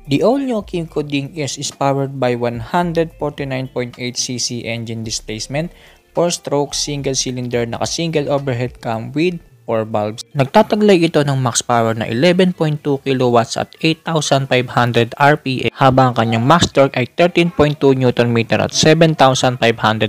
The all-new Kymco Ding-S is powered by 149.8cc engine displacement, 4-stroke single-cylinder naka-single overhead cam with 4 valves. Nagtataglay ito ng max power na 11.2 kW at 8,500 RPM habang kanyang max torque ay 13.2 Nm at 7,500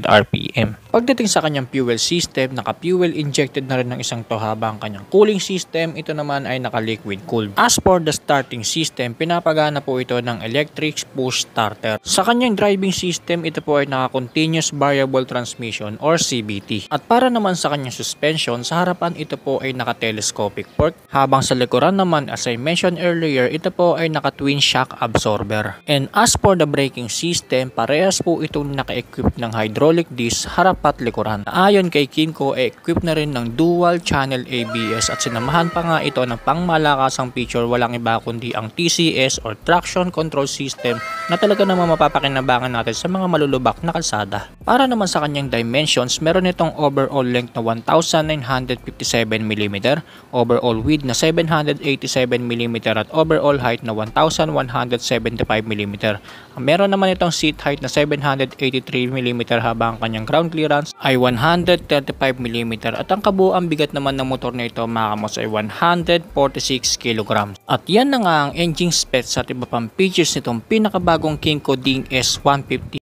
RPM. Pagdating sa kanyang fuel system, naka-fuel injected na rin ng isang to habang kanyang cooling system, ito naman ay naka-liquid cooled. As for the starting system, pinapagana po ito ng electric push starter. Sa kanyang driving system, ito po ay naka-continuous variable transmission or CVT. At para naman sa kanyang suspension, sa harapan ito po ay naka-telescopic fork, habang sa likuran naman, as I mentioned earlier, ito po ay naka-twin shock absorber. And as for the braking system, parehas po itong naka-equip ng hydraulic disc harap at likuran. Ayon kay Kymco, equipped na rin ng dual channel ABS at sinamahan pa nga ito ng pangmalakasang feature, walang iba kundi ang TCS or Traction Control System na talaga naman mapapakinabangan natin sa mga malulubak na kalsada. Para naman sa kanyang dimensions, meron itong overall length na 1,957mm, overall width na 787mm at overall height na 1,175mm. Meron naman itong seat height na 783mm habang kanyang ground clearance ay 135mm at ang kabuuang bigat naman ng motor na ito mga kamos ay 146 kg. At yan na nga ang engine specs at iba pang features nitong pinakabagong Kymco Ding-S 150